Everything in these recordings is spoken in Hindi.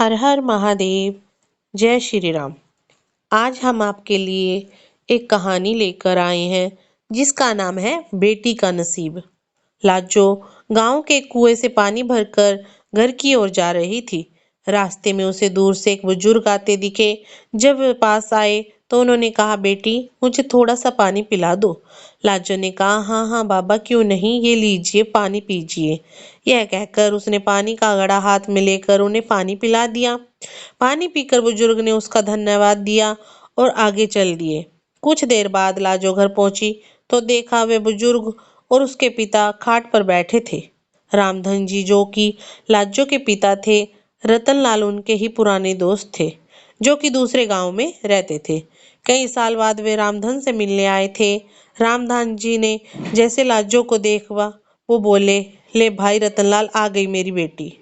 हर हर महादेव। जय श्री राम। आज हम आपके लिए एक कहानी लेकर आए हैं जिसका नाम है बेटी का नसीब। लाजो गांव के कुएं से पानी भरकर घर की ओर जा रही थी। रास्ते में उसे दूर से एक बुजुर्ग आते दिखे। जब वे पास आए तो उन्होंने कहा, बेटी मुझे थोड़ा सा पानी पिला दो। लाजो ने कहा, हाँ हाँ बाबा, क्यों नहीं, ये लीजिए पानी पीजिए। यह कहकर उसने पानी का घड़ा हाथ में लेकर उन्हें पानी पिला दिया। पानी पीकर बुजुर्ग ने उसका धन्यवाद दिया और आगे चल दिए। कुछ देर बाद लाजो घर पहुंची तो देखा वे बुजुर्ग और उसके पिता खाट पर बैठे थे। रामधन जी, जो कि लाजो के पिता थे, रतनलाल उनके ही पुराने दोस्त थे, जो कि दूसरे गांव में रहते थे। कई साल बाद वे रामधन से मिलने आए थे। रामधन जी ने जैसे लाजो को देखा, वो बोले, ले भाई रतनलाल, आ गई मेरी बेटी।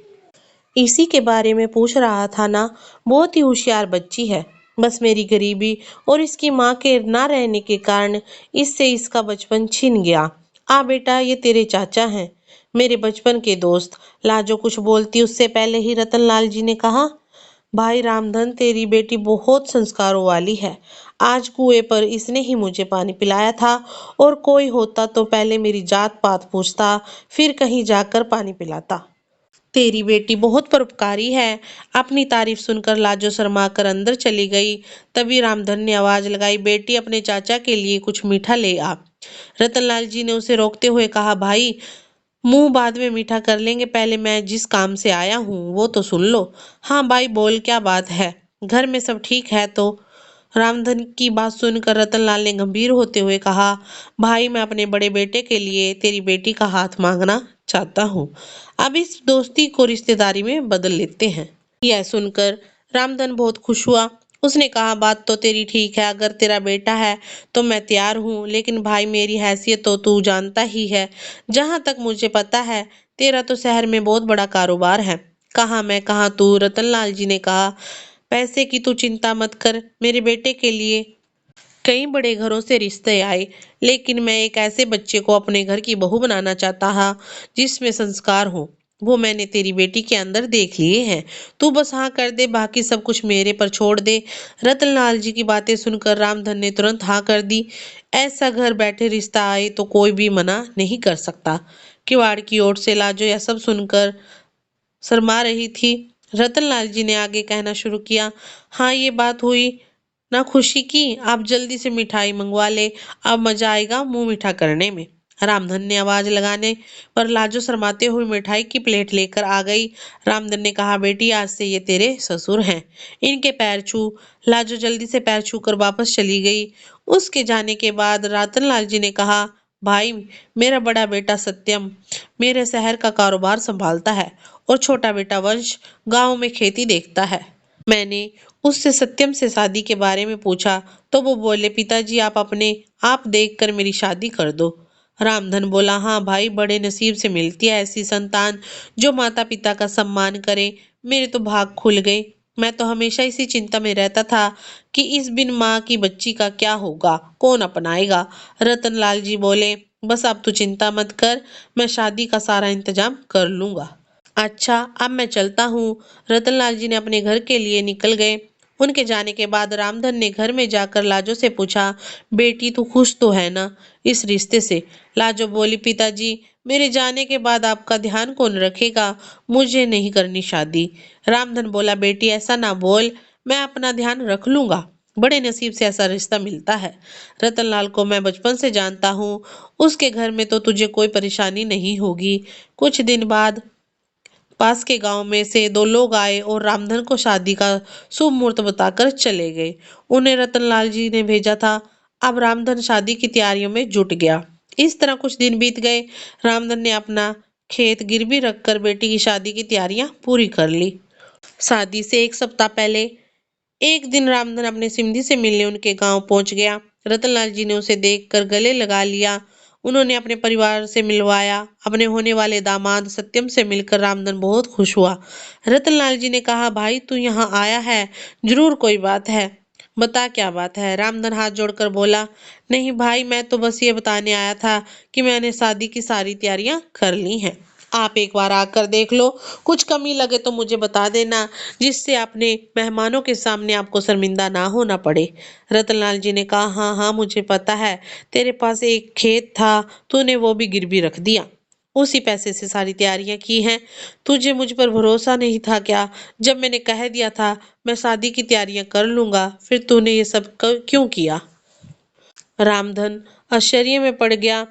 इसी के बारे में पूछ रहा था ना, बहुत ही होशियार बच्ची है। बस मेरी गरीबी और इसकी माँ के ना रहने के कारण इससे इसका बचपन छिन गया। आ बेटा, ये तेरे चाचा हैं, मेरे बचपन के दोस्त। लाजो कुछ बोलती उससे पहले ही रतनलाल जी ने कहा, भाई रामधन, तेरी बेटी बहुत संस्कारों वाली है। आज कुएं पर इसने ही मुझे पानी पिलाया था, और कोई होता तो पहले मेरी जात पात पूछता, फिर कहीं जाकर पानी पिलाता। तेरी बेटी बहुत परोपकारी है। अपनी तारीफ सुनकर लाजो शर्मा कर अंदर चली गई। तभी रामधन ने आवाज लगाई, बेटी अपने चाचा के लिए कुछ मीठा ले आ। रतनलाल जी ने उसे रोकते हुए कहा, भाई मुंह बाद में मीठा कर लेंगे, पहले मैं जिस काम से आया हूँ वो तो सुन लो। हाँ भाई बोल, क्या बात है, घर में सब ठीक है तो? रामधन की बात सुनकर रतनलाल ने गंभीर होते हुए कहा, भाई मैं अपने बड़े बेटे के लिए तेरी बेटी का हाथ मांगना चाहता हूँ। अब इस दोस्ती को रिश्तेदारी में बदल लेते हैं। यह सुनकर रामधन बहुत खुश हुआ। उसने कहा, बात तो तेरी ठीक है, अगर तेरा बेटा है तो मैं तैयार हूँ, लेकिन भाई मेरी हैसियत तो तू जानता ही है। जहां तक मुझे पता है, तेरा तो शहर में बहुत बड़ा कारोबार है। कहाँ मैं कहाँ तू। रतनलाल जी ने कहा, पैसे की तू चिंता मत कर, मेरे बेटे के लिए कई बड़े घरों से रिश्ते आए, लेकिन मैं एक ऐसे बच्चे को अपने घर की बहू बनाना चाहता था जिसमें संस्कार हो। वो मैंने तेरी बेटी के अंदर देख लिए हैं। तू बस हाँ कर दे, बाकी सब कुछ मेरे पर छोड़ दे। रतनलाल जी की बातें सुनकर रामधन ने तुरंत हाँ कर दी। ऐसा घर बैठे रिश्ता आए तो कोई भी मना नहीं कर सकता। किवाड़ की ओर से लाजो यह सब सुनकर शर्मा रही थी। रतनलाल जी ने आगे कहना शुरू किया, हाँ ये बात हुई ना खुशी की, आप जल्दी से मिठाई मंगवा ले, अब मजा आएगा मुंह मीठा करने में। रामधन ने आवाज लगाने पर लाजो शर्माते हुए मिठाई की प्लेट लेकर आ गई। रामधन ने कहा, बेटी आज से ये तेरे ससुर हैं, इनके पैर छू। लाजो जल्दी से पैर छू कर वापस चली गई। उसके जाने के बाद रतनलाल जी ने कहा, भाई मेरा बड़ा बेटा सत्यम मेरे शहर का कारोबार संभालता है, और छोटा बेटा वंश गांव में खेती देखता है। मैंने उससे सत्यम से शादी के बारे में पूछा तो वो बोले, पिताजी आप अपने आप देखकर मेरी शादी कर दो। रामधन बोला, हाँ भाई, बड़े नसीब से मिलती है ऐसी संतान जो माता पिता का सम्मान करे। मेरे तो भाग खुल गए। मैं तो हमेशा इसी चिंता में रहता था कि इस बिन माँ की बच्ची का क्या होगा, कौन अपनाएगा। रतनलाल जी बोले, बस अब तू चिंता मत कर, मैं शादी का सारा इंतजाम कर लूंगा। अच्छा अब मैं चलता हूँ। रतनलाल जी ने अपने घर के लिए निकल गए। उनके जाने के बाद रामधन ने घर में जाकर लाजो से पूछा, बेटी तू खुश तो है ना इस रिश्ते से? लाजो बोली, पिताजी मेरे जाने के बाद आपका ध्यान कौन रखेगा, मुझे नहीं करनी शादी। रामधन बोला, बेटी ऐसा ना बोल, मैं अपना ध्यान रख लूंगा, बड़े नसीब से ऐसा रिश्ता मिलता है। रतनलाल को मैं बचपन से जानता हूँ, उसके घर में तो तुझे कोई परेशानी नहीं होगी। कुछ दिन बाद पास के गांव में से दो लोग आए और रामधन को शादी का शुभ मुहूर्त बताकर चले गए। उन्हें रतनलाल जी ने भेजा था। अब रामधन शादी की तैयारियों में जुट गया। इस तरह कुछ दिन बीत गए। रामधन ने अपना खेत गिरवी रखकर बेटी की शादी की तैयारियां पूरी कर ली। शादी से एक सप्ताह पहले एक दिन रामधन अपने सिमधी से मिलने उनके गांव पहुंच गया। रतनलाल जी ने उसे देखकर गले लगा लिया। उन्होंने अपने परिवार से मिलवाया। अपने होने वाले दामाद सत्यम से मिलकर रामधन बहुत खुश हुआ। रतनलाल जी ने कहा, भाई तू यहाँ आया है, जरूर कोई बात है, बता क्या बात है। रामधन हाथ जोड़कर बोला, नहीं भाई, मैं तो बस ये बताने आया था कि मैंने शादी की सारी तैयारियां कर ली हैं। आप एक बार आकर देख लो, कुछ कमी लगे तो मुझे बता देना, जिससे अपने मेहमानों के सामने आपको शर्मिंदा ना होना पड़े। रतनलाल जी ने कहा, हाँ हाँ मुझे पता है, तेरे पास एक खेत था, तूने वो भी गिरवी रख दिया। उसी पैसे से सारी तैयारियां की हैं। तुझे मुझ पर भरोसा नहीं था क्या? जब मैंने कह दिया था मैं शादी की तैयारियां कर लूंगा, फिर तूने ये सब क्यों किया? रामधन आश्चर्य में पड़ गया।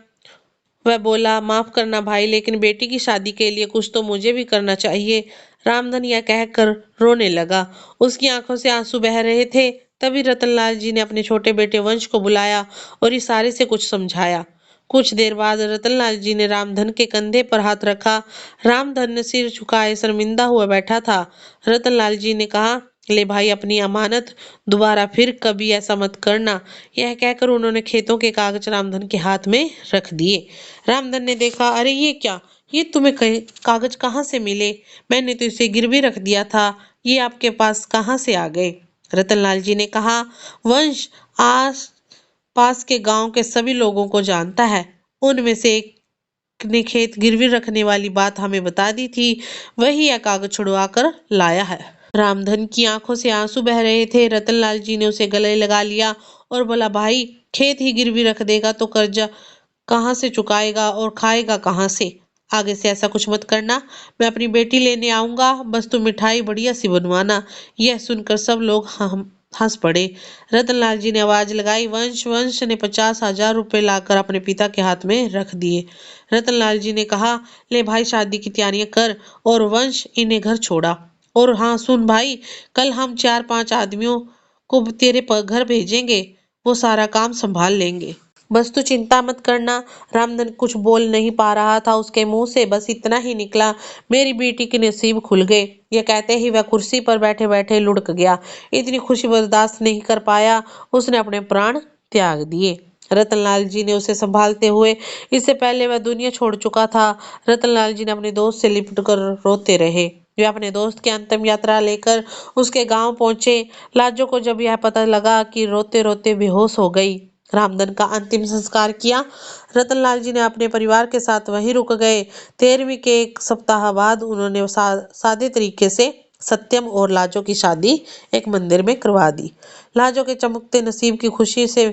वह बोला, माफ करना भाई, लेकिन बेटी की शादी के लिए कुछ तो मुझे भी करना चाहिए। रामधन यह कहकर रोने लगा। उसकी आंखों से आंसू बह रहे थे। तभी रतनलाल जी ने अपने छोटे बेटे वंश को बुलाया और इशारे से कुछ समझाया। कुछ देर बाद रतनलाल जी ने रामधन के कंधे पर हाथ रखा। रामधन ने सिर झुकाए शर्मिंदा हुआ बैठा था। रतनलाल जी ने कहा, ले भाई अपनी अमानत, दोबारा फिर कभी ऐसा मत करना। यह कहकर उन्होंने खेतों के कागज रामधन के हाथ में रख दिए। रामधन ने देखा, अरे ये क्या, ये तुम्हें कागज कहाँ से मिले? मैंने तो इसे गिरवी रख दिया था, ये आपके पास कहाँ से आ गए? रतनलाल जी ने कहा, वंश आस पास के गांव के सभी लोगों को जानता है। उनमें से एक ने खेत गिरवी रखने वाली बात हमें बता दी थी, वही यह कागज छुड़वा कर लाया है। रामधन की आंखों से आंसू बह रहे थे। रतनलाल जी ने उसे गले लगा लिया और बोला, भाई खेत ही गिरवी रख देगा तो कर्जा कहाँ से चुकाएगा और खाएगा कहाँ से? आगे से ऐसा कुछ मत करना। मैं अपनी बेटी लेने आऊंगा, बस तुम मिठाई बढ़िया सी बनवाना। यह सुनकर सब लोग हंस पड़े। रतनलाल जी ने आवाज लगाई, वंश। वंश ने 50,000 रुपए लाकर अपने पिता के हाथ में रख दिए। रतनलाल जी ने कहा, ले भाई शादी की तैयारियां कर। और वंश इन्हें घर छोड़ा। और हाँ सुन भाई, कल हम 4-5 आदमियों को तेरे घर भेजेंगे, वो सारा काम संभाल लेंगे। बस तू चिंता मत करना। रामधन कुछ बोल नहीं पा रहा था। उसके मुंह से बस इतना ही निकला, मेरी बेटी के नसीब खुल गए। यह कहते ही वह कुर्सी पर बैठे बैठे लुढ़क गया। इतनी खुशी बर्दाश्त नहीं कर पाया, उसने अपने प्राण त्याग दिए। रतनलाल जी ने उसे संभालते हुए, इससे पहले वह दुनिया छोड़ चुका था, रतनलाल जी ने अपने दोस्त से लिपट कर रोते रहे। वे अपने दोस्त की अंतिम यात्रा लेकर उसके गांव पहुंचे। लाजो को जब यह पता लगा कि रोते रोते बेहोश हो गई। रामधन का अंतिम संस्कार किया। रतनलाल जी ने अपने परिवार के साथ वहीं रुक गए। 13वीं के एक सप्ताह बाद उन्होंने सादे तरीके से सत्यम और लाजो की शादी एक मंदिर में करवा दी। लाजो के चमकते नसीब की खुशी से